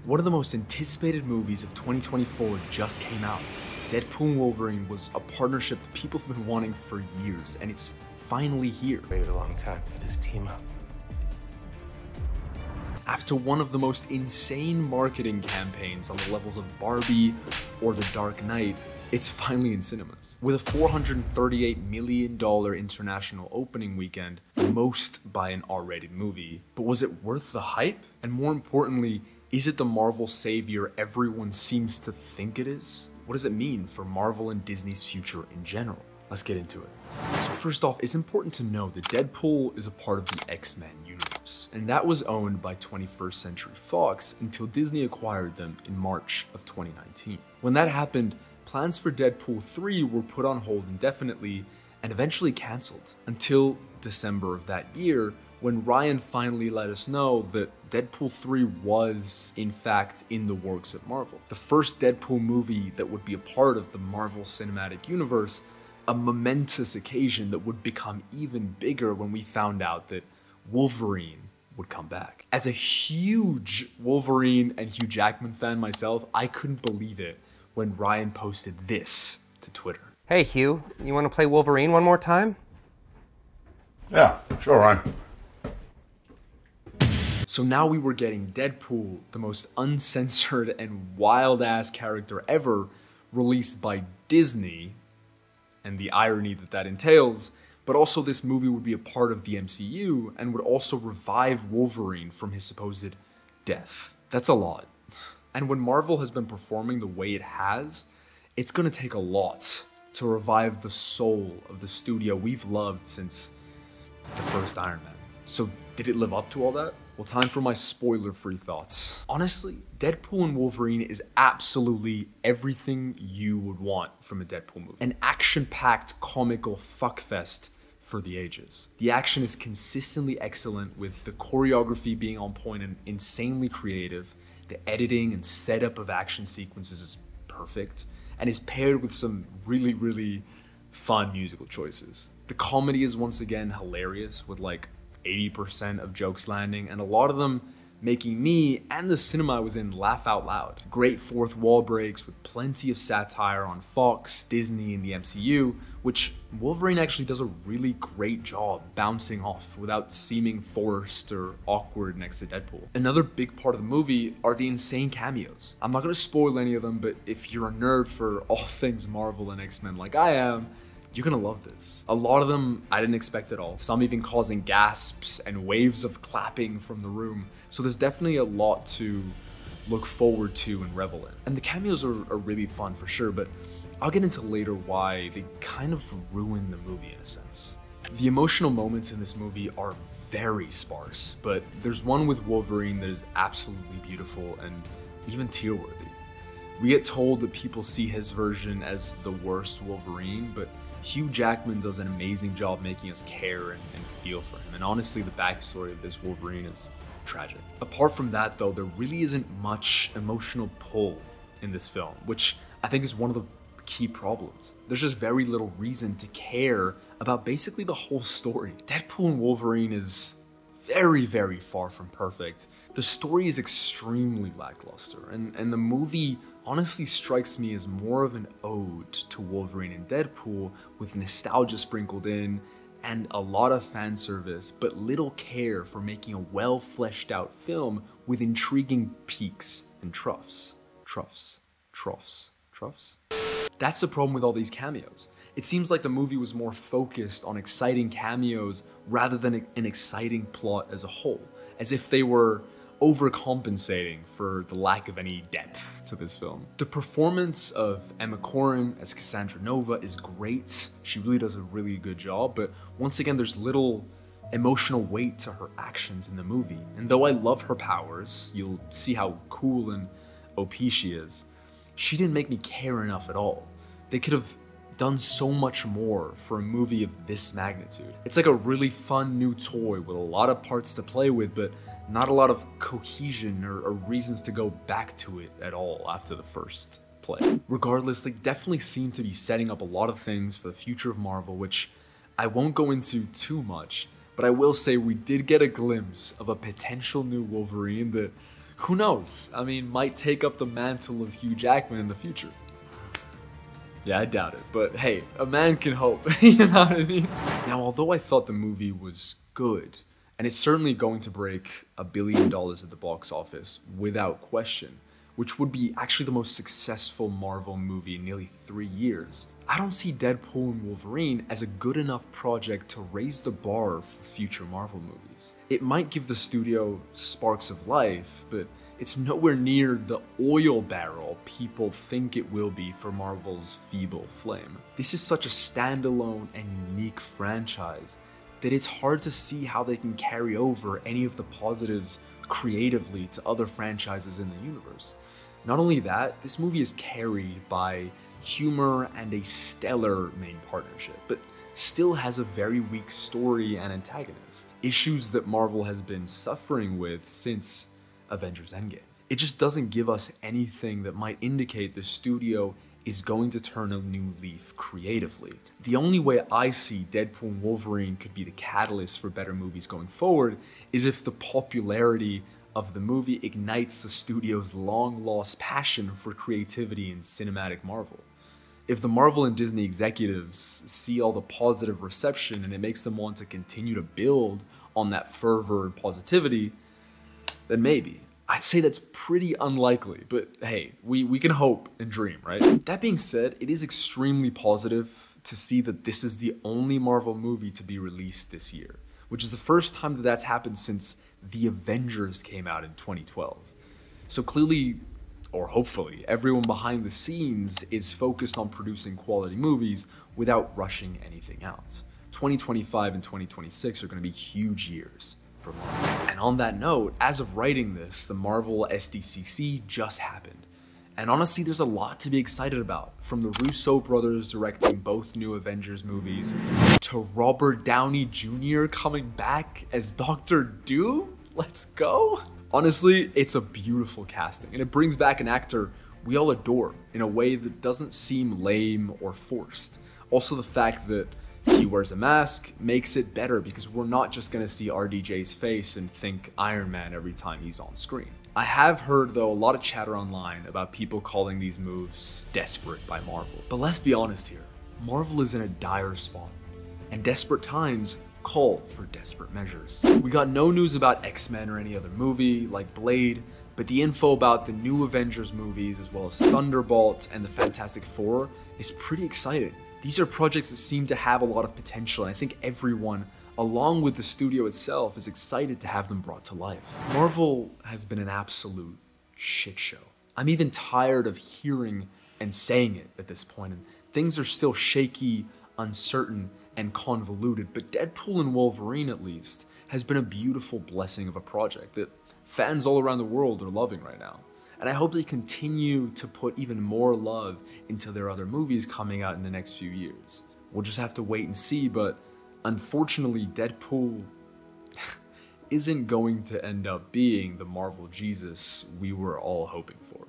One of the most anticipated movies of 2024 just came out. Deadpool Wolverine was a partnership that people have been wanting for years, and it's finally here. Waited a long time for this team up. After one of the most insane marketing campaigns on the levels of Barbie or The Dark Knight, it's finally in cinemas. With a $438 million international opening weekend, the most by an R-rated movie. But was it worth the hype? And more importantly, is it the Marvel savior everyone seems to think it is? What does it mean for Marvel and Disney's future in general? Let's get into it. So first off, it's important to know that Deadpool is a part of the X-Men universe, and that was owned by 21st Century Fox until Disney acquired them in March of 2019. When that happened, plans for Deadpool 3 were put on hold indefinitely and eventually cancelled until December of that year, when Ryan finally let us know that Deadpool 3 was, in fact, in the works at Marvel. The first Deadpool movie that would be a part of the Marvel Cinematic Universe, a momentous occasion that would become even bigger when we found out that Wolverine would come back. As a huge Wolverine and Hugh Jackman fan myself, I couldn't believe it when Ryan posted this to Twitter. Hey Hugh, you want to play Wolverine one more time? Yeah, sure, Ryan. So now we were getting Deadpool, the most uncensored and wild-ass character ever, released by Disney, and the irony that that entails, but also this movie would be a part of the MCU and would also revive Wolverine from his supposed death. That's a lot. And when Marvel has been performing the way it has, it's gonna take a lot to revive the soul of the studio we've loved since the first Iron Man. So did it live up to all that? Well, time for my spoiler-free thoughts. Honestly, Deadpool and Wolverine is absolutely everything you would want from a Deadpool movie. An action-packed, comical fuckfest for the ages. The action is consistently excellent, with the choreography being on point and insanely creative. The editing and setup of action sequences is perfect, and is paired with some really fun musical choices. The comedy is once again hilarious, with like 80% of jokes landing, and a lot of them making me and the cinema I was in laugh out loud. Great fourth wall breaks with plenty of satire on Fox, Disney, and the MCU, which Wolverine actually does a really great job bouncing off without seeming forced or awkward next to Deadpool. Another big part of the movie are the insane cameos. I'm not gonna spoil any of them, but if you're a nerd for all things Marvel and X-Men like I am, you're gonna love this. A lot of them I didn't expect at all, some even causing gasps and waves of clapping from the room, so there's definitely a lot to look forward to and revel in. And the cameos are really fun for sure, but I'll get into later why they kind of ruin the movie in a sense. The emotional moments in this movie are very sparse, but there's one with Wolverine that is absolutely beautiful and even tear-worthy. We get told that people see his version as the worst Wolverine, but Hugh Jackman does an amazing job making us care and feel for him. And honestly, the backstory of this Wolverine is tragic. Apart from that though, there really isn't much emotional pull in this film, which I think is one of the key problems. There's just very little reason to care about basically the whole story. Deadpool and Wolverine is very far from perfect. The story is extremely lackluster, and the movie honestly strikes me as more of an ode to Wolverine and Deadpool, with nostalgia sprinkled in and a lot of fan service, but little care for making a well fleshed out film with intriguing peaks and troughs. That's the problem with all these cameos. It seems like the movie was more focused on exciting cameos rather than an exciting plot as a whole, as if they were overcompensating for the lack of any depth to this film. The performance of Emma Corrin as Cassandra Nova is great. She really does a really good job, but once again, there's little emotional weight to her actions in the movie. And though I love her powers, you'll see how cool and OP she is, she didn't make me care enough at all. They could have done so much more for a movie of this magnitude. It's like a really fun new toy with a lot of parts to play with, but not a lot of cohesion or reasons to go back to it at all after the first play. Regardless, they definitely seem to be setting up a lot of things for the future of Marvel, which I won't go into too much, but I will say we did get a glimpse of a potential new Wolverine that Who knows? I mean, might take up the mantle of Hugh Jackman in the future. Yeah, I doubt it, but hey, a man can hope, you know what I mean? Now, although I thought the movie was good, and it's certainly going to break $1 billion at the box office without question, which would be actually the most successful Marvel movie in nearly 3 years, I don't see Deadpool and Wolverine as a good enough project to raise the bar for future Marvel movies. It might give the studio sparks of life, but it's nowhere near the oil barrel people think it will be for Marvel's feeble flame. This is such a standalone and unique franchise that it's hard to see how they can carry over any of the positives creatively to other franchises in the universe. Not only that, this movie is carried by humor and a stellar main partnership, but still has a very weak story and antagonist. Issues that Marvel has been suffering with since Avengers Endgame. It just doesn't give us anything that might indicate the studio is going to turn a new leaf creatively. The only way I see Deadpool and Wolverine could be the catalyst for better movies going forward is if the popularity of the movie ignites the studio's long-lost passion for creativity in cinematic Marvel. If the Marvel and Disney executives see all the positive reception and it makes them want to continue to build on that fervor and positivity, then maybe. I'd say that's pretty unlikely, but hey, we can hope and dream, right? That being said, it is extremely positive to see that this is the only Marvel movie to be released this year, which is the first time that that's happened since The Avengers came out in 2012. So clearly, or hopefully, everyone behind the scenes is focused on producing quality movies without rushing anything out. 2025 and 2026 are going to be huge years for Marvel. And on that note, as of writing this, the Marvel SDCC just happened. And honestly, there's a lot to be excited about, from the Russo brothers directing both new Avengers movies, to Robert Downey Jr. coming back as Dr. Doom. Let's go. Honestly, it's a beautiful casting, and it brings back an actor we all adore in a way that doesn't seem lame or forced. Also, the fact that he wears a mask makes it better because we're not just gonna see RDJ's face and think Iron Man every time he's on screen. I have heard, though, a lot of chatter online about people calling these moves desperate by Marvel. But let's be honest here, Marvel is in a dire spot, and desperate times call for desperate measures. We got no news about X-Men or any other movie like Blade, but the info about the new Avengers movies as well as Thunderbolts and the Fantastic Four is pretty exciting. These are projects that seem to have a lot of potential, and I think everyone, along with the studio itself, is excited to have them brought to life. Marvel has been an absolute shit show. I'm even tired of hearing and saying it at this point, and things are still shaky, uncertain, and convoluted, but Deadpool and Wolverine, at least, has been a beautiful blessing of a project that fans all around the world are loving right now. And I hope they continue to put even more love into their other movies coming out in the next few years. We'll just have to wait and see, but unfortunately, Deadpool isn't going to end up being the Marvel Jesus we were all hoping for.